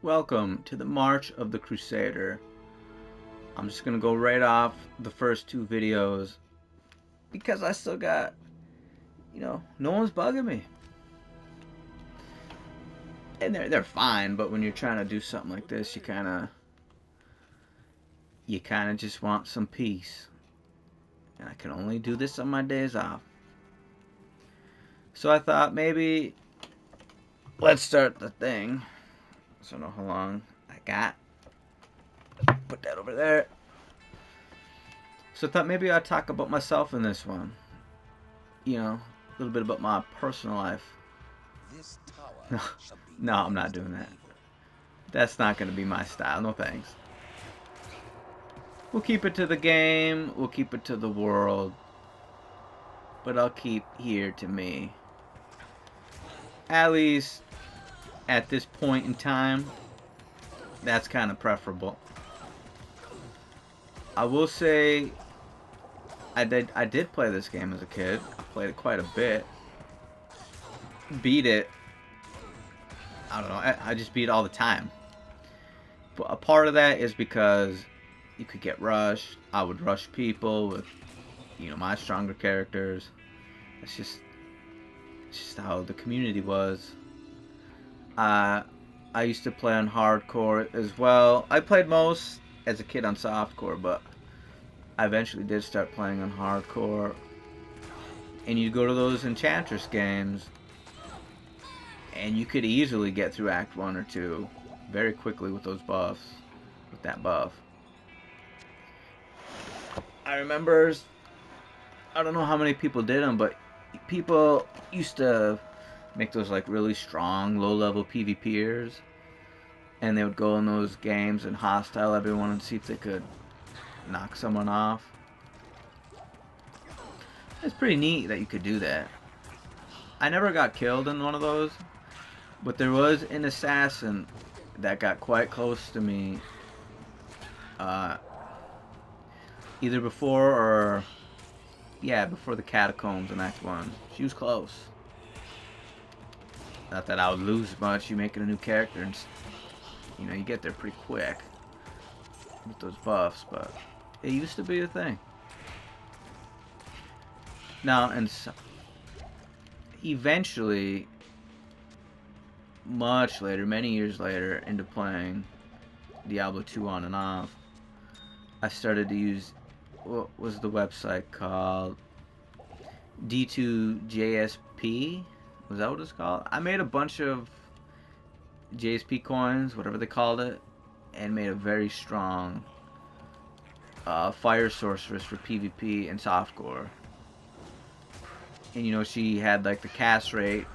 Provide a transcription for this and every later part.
Welcome to the March of the Crusader. I'm just gonna go right off the first two videos because I still got, no one's bugging me. And they're fine, but when you're trying to do something like this, you kinda just want some peace. And I can only do this on my days off. So I thought maybe let's start the thing. So I don't know how long I got. Put that over there. So I thought maybe I'd talk about myself in this one. A little bit about my personal life. This tower No, shall be no, I'm not cleansed of doing that. evil. That's not going to be my style. No thanks. We'll keep it to the game. We'll keep it to the world. But I'll keep here to me. At least at this point in time, that's kind of preferable. I will say I did play this game as a kid. I played it quite a bit. Beat it. I don't know. I just beat it all the time. But a part of that is because you could get rushed. I would rush people with, my stronger characters. It's just, it's just how the community was. Uh, I used to play on hardcore as well. I played most as a kid on softcore, but I eventually did start playing on hardcore. And you'd go to those Enchantress games, and you could easily get through Act 1 or 2 very quickly with those buffs, with that buff. I remember, I don't know how many people did them, but people used to make those like really strong low level PvPers, and they would go in those games and hostile everyone and see if they could knock someone off. It's pretty neat that you could do that. I never got killed in one of those, but there was an assassin that got quite close to me, uh, either before or yeah, before the catacombs in Act 1. She was close. Not that I would lose much. You making a new character, and you get there pretty quick with those buffs, but it used to be a thing. Now, and so, eventually, much later, many years later, into playing Diablo 2 on and off, I started to use, what was the website called? D2JSP? Was that what it's called? I made a bunch of JSP coins, whatever they called it, and made a very strong fire sorceress for PvP and softcore. And she had like the cast rate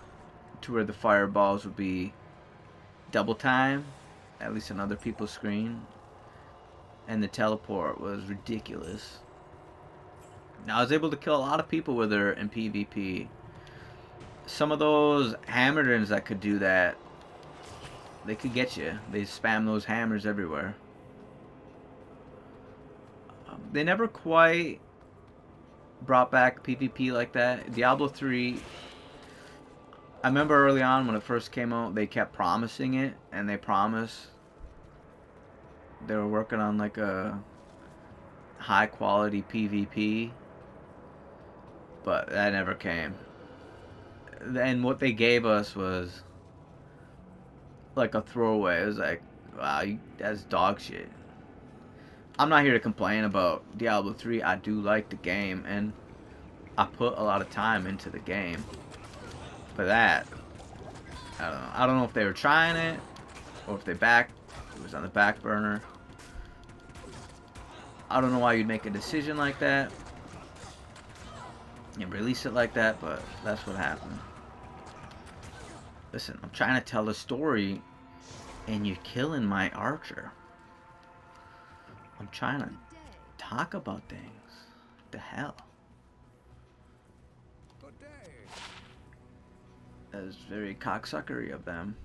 to where the fireballs would be double time, at least on other people's screen, and the teleport was ridiculous. Now I was able to kill a lot of people with her in PvP. Some of those hammerdens that could do that, they could get you. They spam those hammers everywhere. They never quite brought back PvP like that. Diablo 3, I remember early on when it first came out, they kept promising it, and they promised they were working on like a high quality PvP, but that never came. And what they gave us was like a throwaway. It was like, wow, that's dog shit. I'm not here to complain about Diablo 3. I do like the game, and I put a lot of time into the game. But that, I don't know. I don't know if they were trying it or if it was on the back burner. I don't know why you'd make a decision like that and release it like that, but that's what happened. Listen, I'm trying to tell a story and you're killing my archer. I'm trying to talk about things. What the hell? Good day. That is very cocksuckery of them.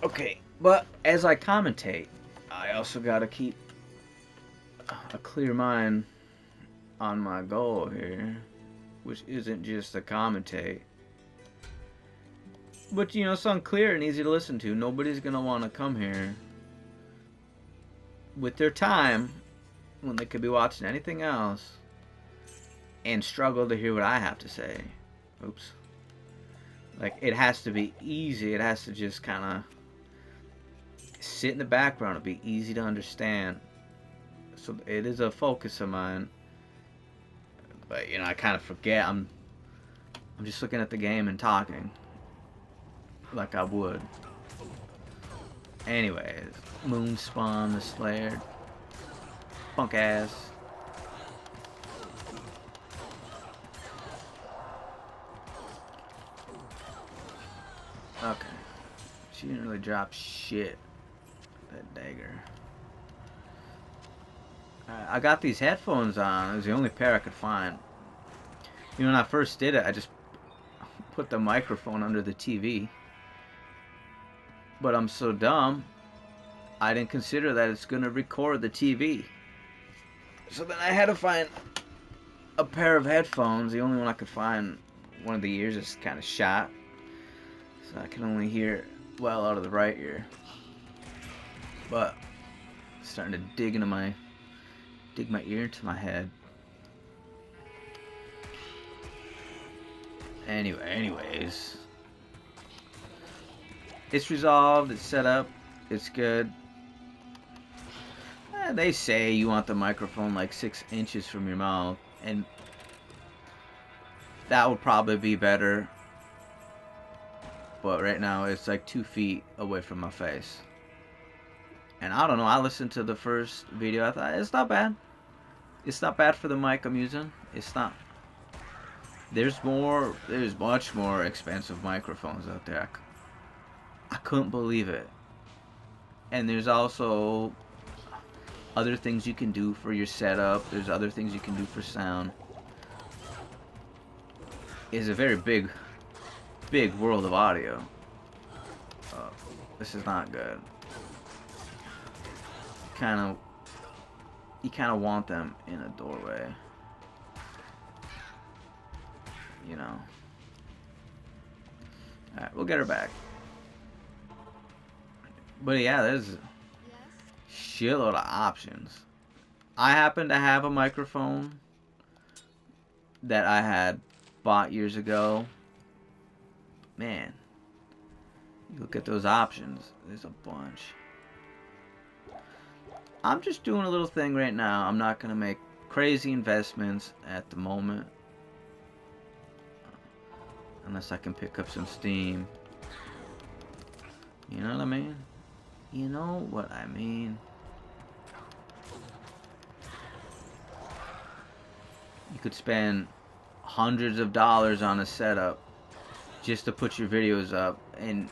Okay, but as I commentate, I also gotta keep a clear mind on my goal here, which isn't just to commentate. But you know, something clear and easy to listen to. Nobody's gonna want to come here with their time when they could be watching anything else and struggle to hear what I have to say. Oops. Like, it has to be easy. It has to just kind of sit in the background. It'll be easy to understand. So it is a focus of mine. But you know, I kind of forget. I'm just looking at the game and talking like I would. Anyways, Moonspawn the Slayer, punk ass. Okay, she didn't really drop shit. That dagger. I got these headphones on. It was the only pair I could find. You know, when I first did it, I just put the microphone under the TV. But I'm so dumb, I didn't consider that it's going to record the TV. So then I had to find a pair of headphones. The only one I could find, one of the ears is kind of shot. So I can only hear well out of the right ear. But it's starting to dig my ear into my head. Anyways. It's resolved, it's set up, it's good. They say you want the microphone like 6 inches from your mouth, and that would probably be better. But right now it's like 2 feet away from my face. And I don't know, I listened to the first video, I thought, it's not bad. It's not bad for the mic I'm using. It's not. There's much more expensive microphones out there. I couldn't believe it. And there's also other things you can do for your setup. There's other things you can do for sound. It's a very big world of audio. This is not good. You kind of want them in a doorway. You know. Alright, we'll get her back. But yeah, there's a shitload of options. I happen to have a microphone that I had bought years ago. Man, you look at those options. There's a bunch. I'm just doing a little thing right now. I'm not gonna make crazy investments at the moment. Unless I can pick up some steam. You know what I mean? You know what I mean? You could spend hundreds of dollars on a setup just to put your videos up, and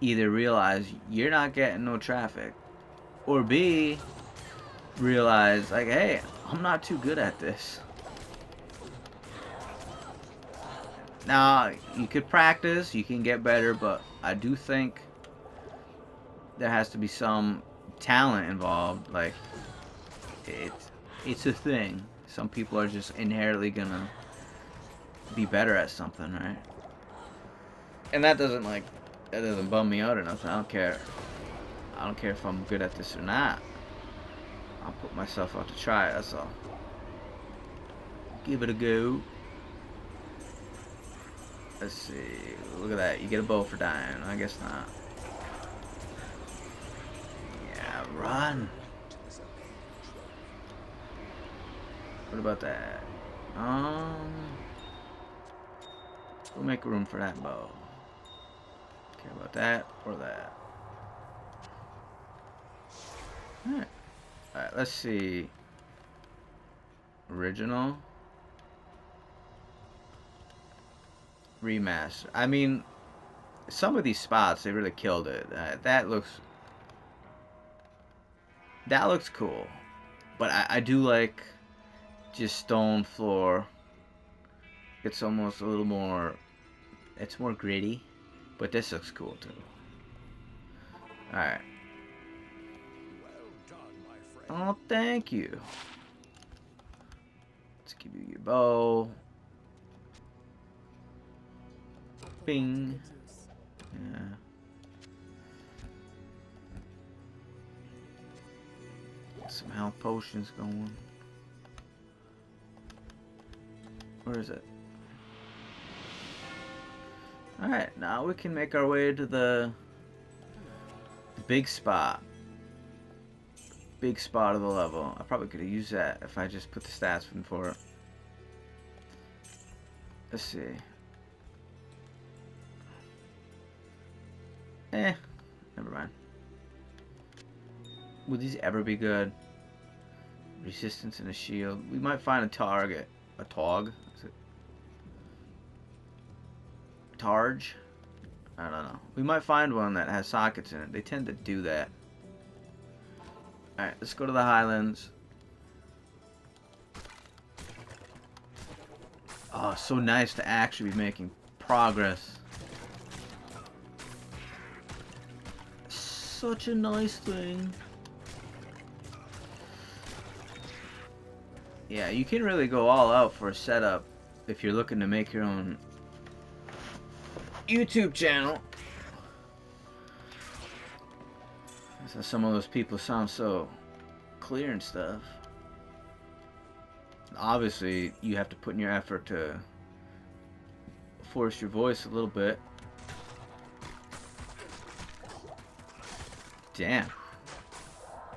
either realize you're not getting no traffic, or B, realize like, hey, I'm not too good at this. Now, you could practice, you can get better, but I do think there has to be some talent involved. Like, it's a thing. Some people are just inherently gonna be better at something, right? And that doesn't bum me out or nothing. I don't care. I don't care if I'm good at this or not. I'll put myself out to try it, that's all. Give it a go. Let's see. Look at that. You get a bow for dying. I guess not. Yeah, run. What about that? We'll make room for that bow. Care about that or that. Alright. Alright, let's see. Original. Remaster. I mean, some of these spots, they really killed it. That looks cool. But I do like just stone floor. It's almost a little more, it's more gritty. But this looks cool too. Alright. Well done, my friend. Oh, thank you. Let's give you your bow. Bing. Yeah. Get some health potions going. Where is it? Alright, now we can make our way to the big spot. Big spot of the level. I probably could have used that if I just put the stats in for it. Let's see. Never mind. Would these ever be good? Resistance and a shield. We might find a target. A tog? Is it? Targe? I don't know. We might find one that has sockets in it. They tend to do that. Alright, let's go to the Highlands. Oh, so nice to actually be making progress. Such a nice thing. Yeah, you can really go all out for a setup if you're looking to make your own YouTube channel. So some of those people sound so clear and stuff. Obviously, you have to put in your effort to force your voice a little bit. Damn.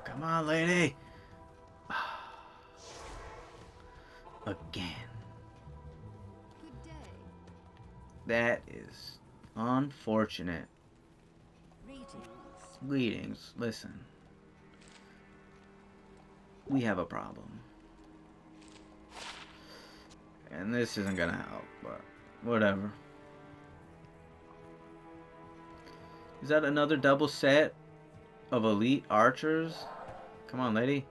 Come on, lady. Again. Good day. That is unfortunate. Greetings. Listen. We have a problem. And this isn't gonna help, but whatever. Is that another double set of elite archers? Come on, lady.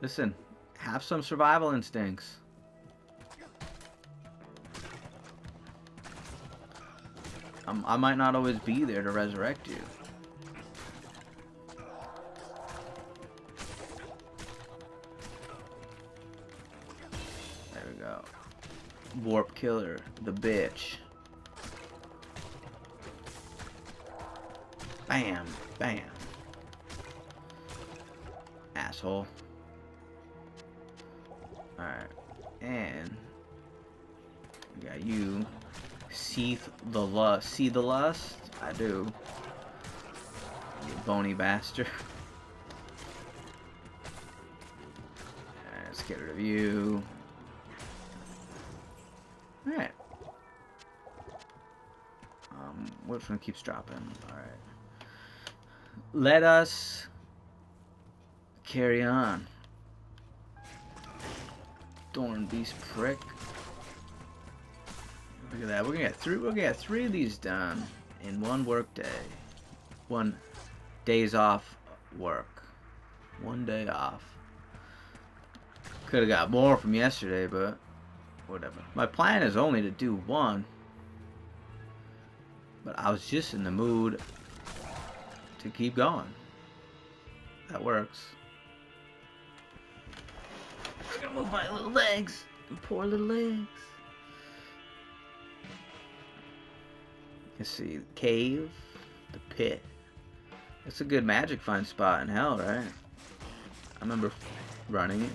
Listen, have some survival instincts. I might not always be there to resurrect you. There we go. Warp killer, the bitch. Bam, bam. Asshole. Alright. And we got you. See the lust. See the lust? I do. You bony bastard. Alright, let's get rid of you. Alright. Which one keeps dropping? Alright. Let us carry on. Thorn beast prick. Look at that. We're gonna get three of these done in one work day. 1 days off work. 1 day off. Could have got more from yesterday, but whatever. My plan is only to do one. But I was just in the mood to keep going. That works. I'm gonna move my little legs. Poor little legs. Let's see. Cave. The pit. That's a good magic find spot in hell, right? I remember running it.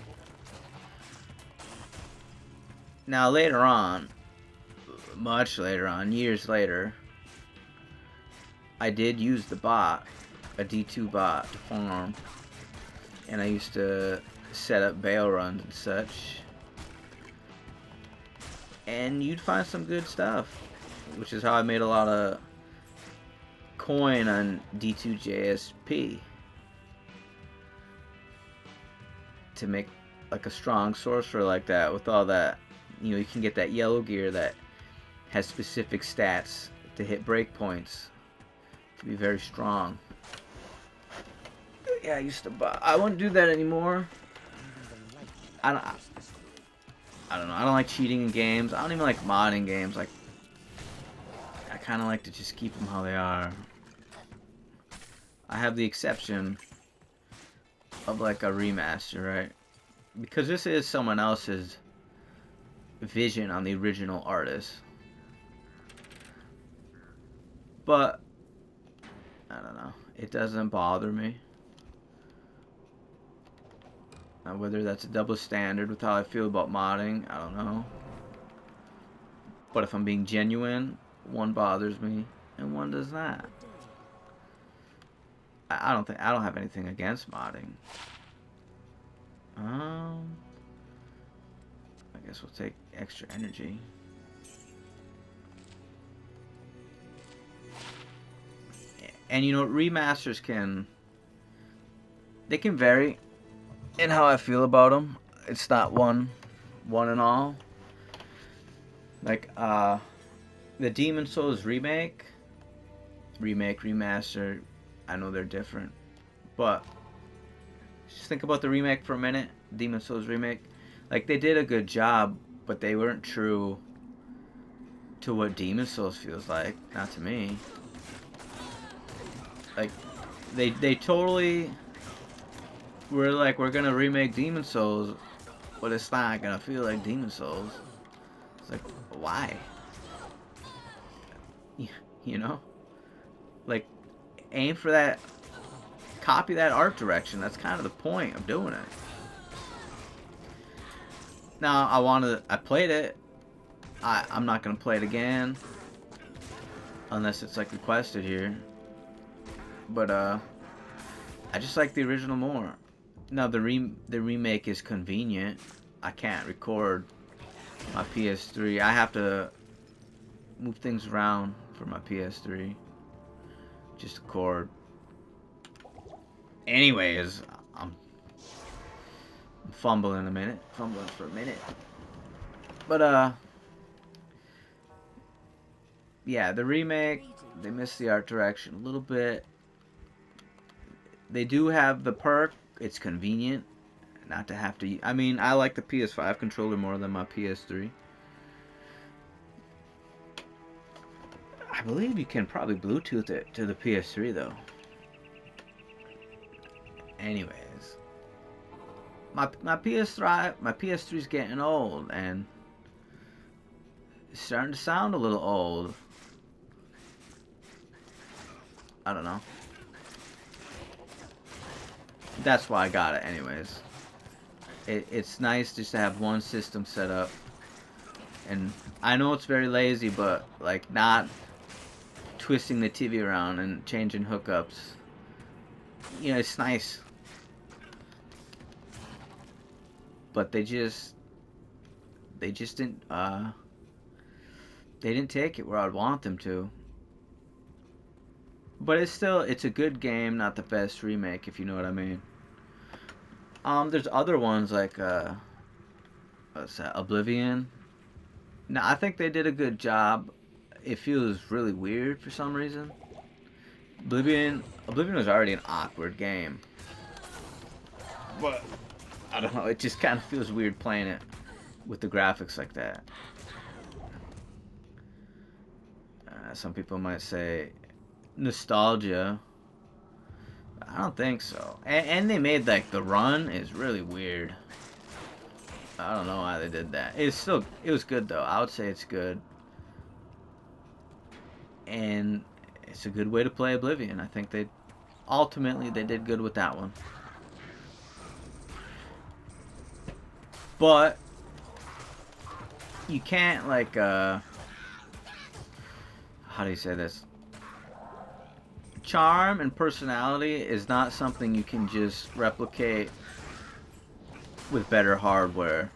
Now later on, much later on, years later, I did use the bot, a D2 bot, to farm. And I used to set up bail runs and such. And you'd find some good stuff. Which is how I made a lot of coin on D2JSP. To make like a strong sorcerer like that with all that, you know, you can get that yellow gear that has specific stats to hit breakpoints. To be very strong. Yeah, I used to buy. I wouldn't do that anymore. I don't know. I don't like cheating in games. I don't even like modding games. Like, I kind of like to just keep them how they are. I have the exception of like a remaster, right? Because this is someone else's vision on the original artist. But I don't know. It doesn't bother me. Now, whether that's a double standard with how I feel about modding, I don't know. But if I'm being genuine, one bothers me and one does not. I don't have anything against modding. I guess we'll take extra energy. And you know, remasters they can vary in how I feel about them. It's not one and all. Like the Demon Souls remaster, I know they're different, but just think about the remake for a minute. Demon Souls remake, like they did a good job, but they weren't true to what Demon Souls feels like. Not to me. Like they totally were like, we're gonna remake Demon Souls, but it's not gonna feel like Demon Souls. It's like, why? You know, like aim for that, copy that art direction. That's kind of the point of doing it. Now I played it. I'm not gonna play it again unless it's like requested here. But I just like the original more. Now the remake is convenient. I can't record my PS3. I have to move things around for my PS3. Just record. Anyways, I'm fumbling for a minute. But yeah, the remake, they missed the art direction a little bit. They do have the perk. It's convenient not to have to. I mean, I like the PS5 controller more than my PS3. I believe you can probably Bluetooth it to the PS3 though. Anyways, my PS3 is getting old and it's starting to sound a little old. I don't know. That's why I got it anyways. It's nice just to have one system set up. And I know it's very lazy, but like not twisting the TV around and changing hookups. You know, it's nice. But they just didn't they didn't take it where I'd want them to. But it's a good game, not the best remake, if you know what I mean. There's other ones like what's that, Oblivion. Now I think they did a good job. It feels really weird for some reason. Oblivion was already an awkward game. But I don't know, it just kind of feels weird playing it with the graphics like that. Some people might say nostalgia. I don't think so. And they made like the run is really weird. I don't know why they did that. It was good though. I would say it's good. And it's a good way to play Oblivion. I think they did good with that one. But you can't like how do you say this? Charm and personality is not something you can just replicate with better hardware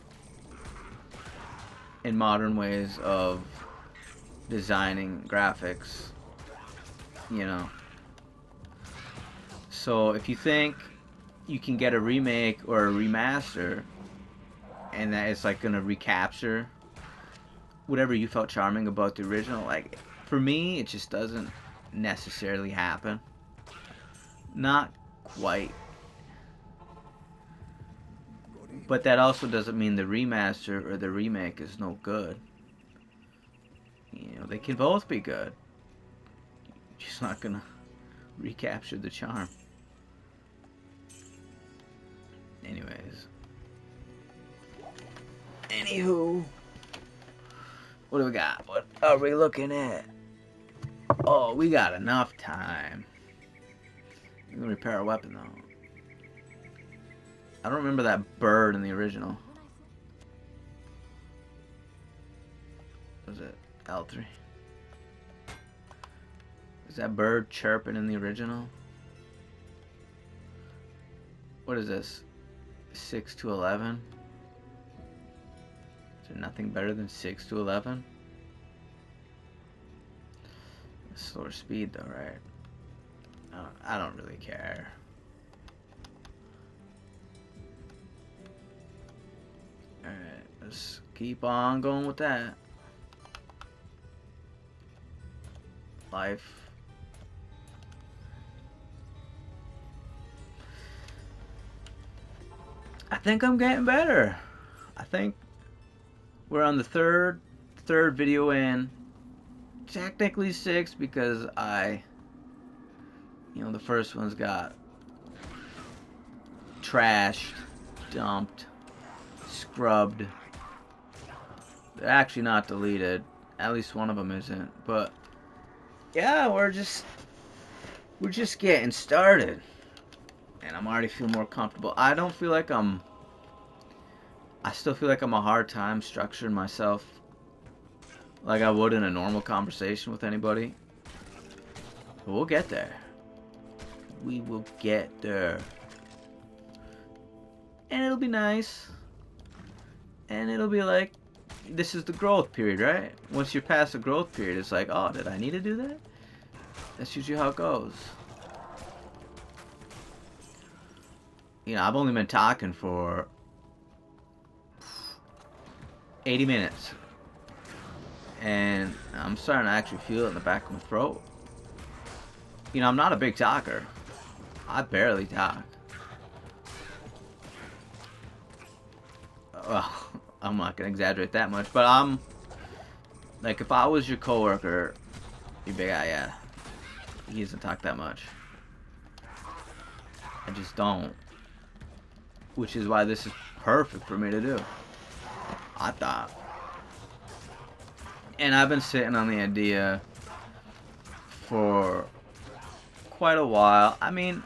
in modern ways of designing graphics, you know. So if you think you can get a remake or a remaster and that it's like gonna recapture whatever you felt charming about the original, like for me it just doesn't necessarily happen. Not quite. But that also doesn't mean the remaster or the remake is no good. You know, they can both be good. You're just not gonna recapture the charm. Anyways. Anywho. What do we got? What are we looking at? Oh, we got enough time. We can repair our weapon though. I don't remember that bird in the original. Was it L3? Is that bird chirping in the original? What is this? 6 to 11? Is there nothing better than 6 to 11? Slower speed though, right? I don't really care. Alright, let's keep on going with that. Life. I think I'm getting better. I think we're on the third video in. Technically 6 because the first one's got trashed, dumped, scrubbed. They're actually not deleted. At least one of them isn't. But yeah, we're just getting started. And I'm already feeling more comfortable. I still feel like I'm a hard time structuring myself like I would in a normal conversation with anybody. But we'll get there. We will get there. And it'll be nice. And it'll be like, this is the growth period, right? Once you're past the growth period, it's like, oh, did I need to do that? That's usually how it goes. I've only been talking for 80 minutes. And I'm starting to actually feel it in the back of my throat. I'm not a big talker. I barely talk. Well, I'm not gonna exaggerate that much, but I'm like, if I was your coworker, you'd be like, yeah, he doesn't talk that much. I just don't. Which is why this is perfect for me to do. I thought. And I've been sitting on the idea for quite a while. I mean,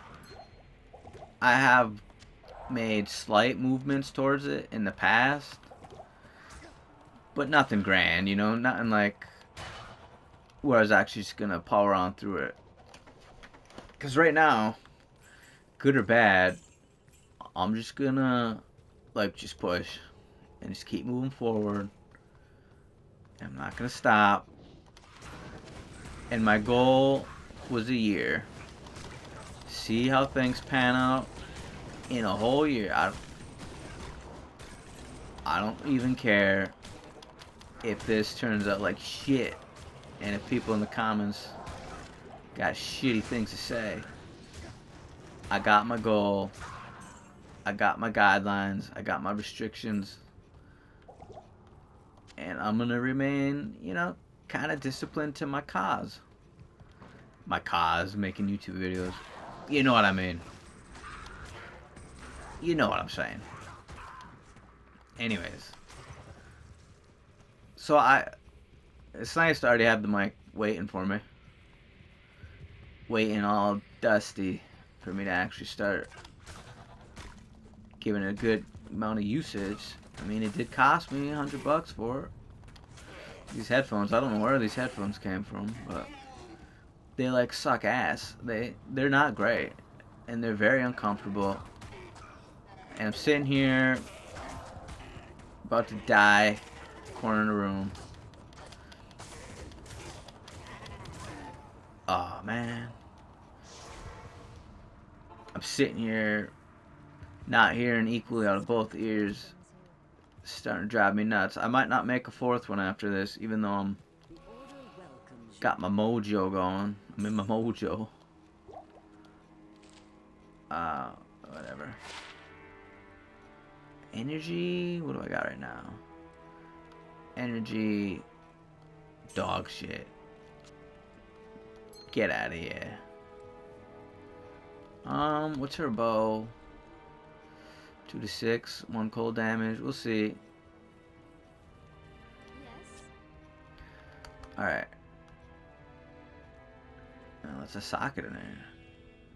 I have made slight movements towards it in the past, but nothing grand, nothing like where I was actually just gonna power on through it. Because right now, good or bad, I'm just gonna just push and just keep moving forward. I'm not gonna stop. And my goal was a year. See how things pan out in a whole year. I don't even care if this turns out like shit, and if people in the comments got shitty things to say. I got my goal. I got my guidelines. I got my restrictions. And I'm gonna remain, kind of disciplined to my cause. My cause, making YouTube videos. You know what I mean. You know what I'm saying. Anyways. So it's nice to already have the mic waiting for me. Waiting all dusty for me to actually start giving it a good amount of usage. I mean, it did cost me $100 for it. These headphones, I don't know where these headphones came from, but they suck ass. They're not great, and they're very uncomfortable. And I'm sitting here about to die, corner in the room. Oh man, I'm sitting here, not hearing equally out of both ears. Starting to drive me nuts. I might not make a fourth one after this, even though I'm got my mojo going. I'm in my mojo. Whatever. Energy. What do I got right now? Energy. Dog shit. Get out of here. What's her bow? 2 to 6, 1 cold damage. We'll see. Yes. Alright. Oh, that's a socket in there.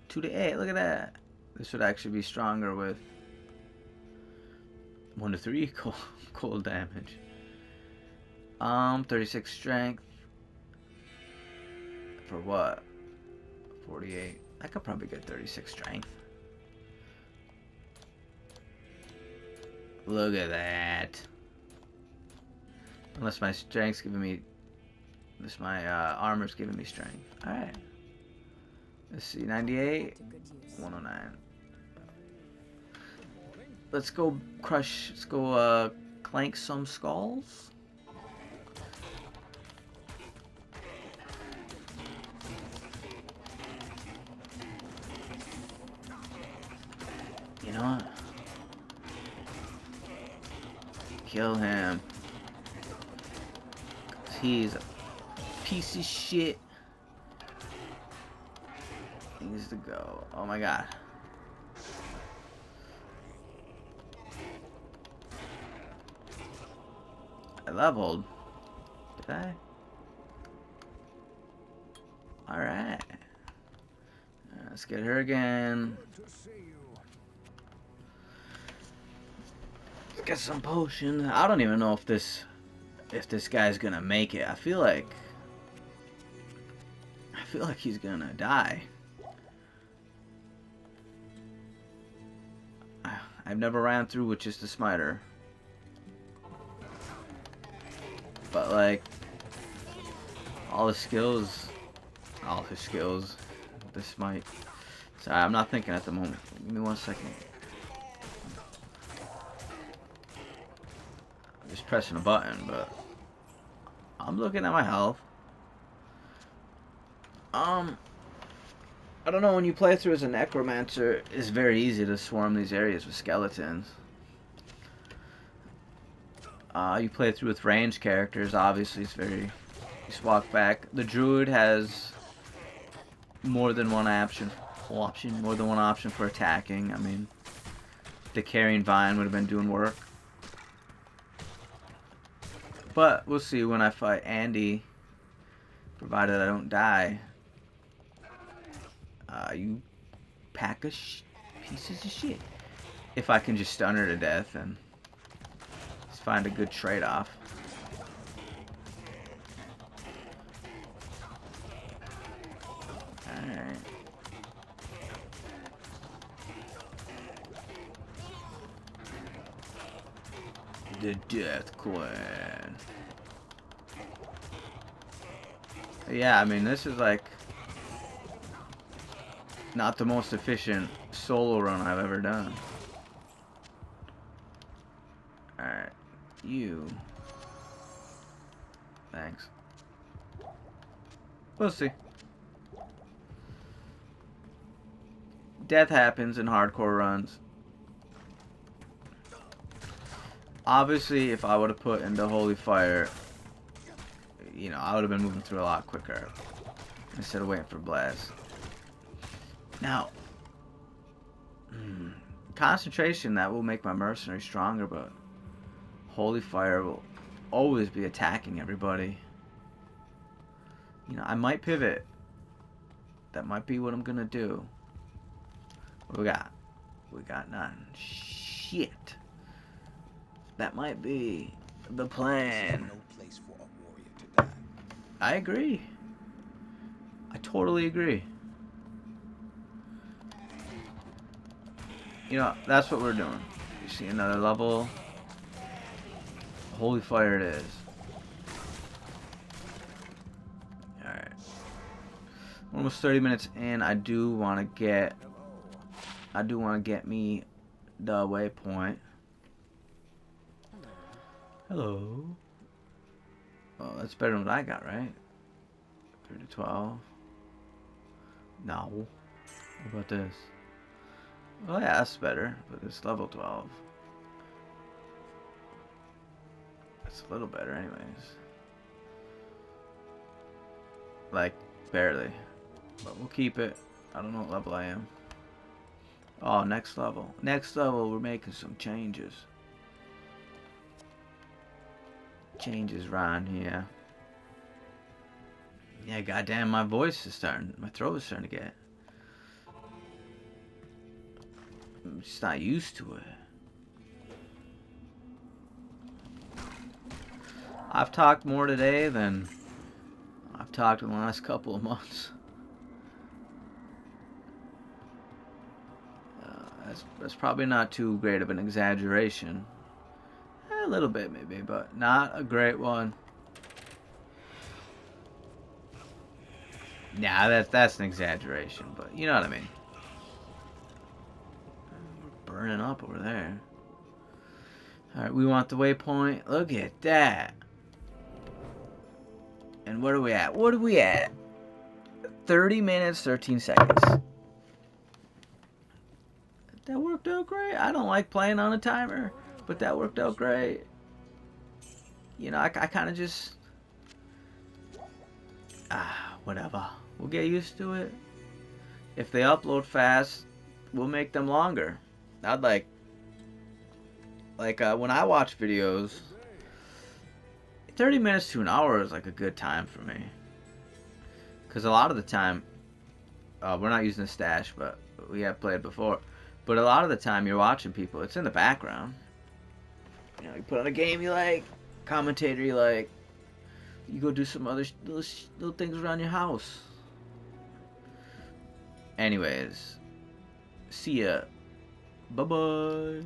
2 to 8. Look at that. This would actually be stronger with 1 to 3 cold damage. 36 strength. For what? 48. I could probably get 36 strength. Look at that. Unless my strength's giving me... Unless my armor's giving me strength. Alright. Let's see. 98. 109. Let's go crush... Let's go clank some skulls. You know what? Kill him. 'Cause he's a piece of shit. He needs to go. Oh my god. I leveled. Did I? Alright. Let's get her again. Get some potions. I don't even know if this guy's gonna make it. I feel like he's gonna die. I've never ran through with just a smiter. But like all his skills, this might. Sorry, I'm not thinking at the moment. Give me 1 second. I'm just pressing a button, but I'm looking at my health. I don't know, when you play through as a necromancer, it's very easy to swarm these areas with skeletons. You play through with ranged characters, obviously it's very... You just walk back. The druid has more than one option for attacking. I mean, the carrying vine would have been doing work. But we'll see when I fight Andy, provided I don't die. You pack of pieces of shit. If I can just stun her to death and just find a good trade-off. Alright. The Death Queen. Yeah, I mean, this is like not the most efficient solo run I've ever done. Alright, you. Thanks. We'll see. Death happens in hardcore runs. Obviously, if I would have put into Holy Fire, you know, I would have been moving through a lot quicker instead of waiting for Blast. Now, concentration, that will make my mercenary stronger, but Holy Fire will always be attacking everybody. You know, I might pivot. That might be what I'm gonna do. What we got? We got none. Shit. That might be the plan. No place for a warrior to die. I agree. I totally agree. You know, that's what we're doing. You see another level. Holy Fire it is. Alright. Almost 30 minutes in. I do want to get me the waypoint. Hello. Oh, that's better than what I got, right? 3 to 12. No. What about this? Oh yeah, that's better, but it's level 12. It's a little better anyways. Like, barely. But we'll keep it. I don't know what level I am. Oh, next level. Next level, we're making some changes. Changes around here. Yeah, goddamn, my voice is starting, my throat is starting to get. I'm just not used to it. I've talked more today than I've talked in the last couple of months. That's probably not too great of an exaggeration. A little bit maybe, but not a great one. Nah, that's an exaggeration, but you know what I mean. We're burning up over there. Alright, we want the waypoint. Look at that. And what are we at? What are we at? 30 minutes, 13 seconds. That worked out great. I don't like playing on a timer, but that worked out great. You know, I kind of just... whatever. We'll get used to it. If they upload fast, we'll make them longer. I'd like when I watch videos, 30 minutes to an hour is like a good time for me. Because a lot of the time, we're not using the stash, but we have played before. But a lot of the time you're watching people, it's in the background. You know, you put on a game you like, commentator you like, you go do some other little things around your house. Anyways, see ya. Bye-bye.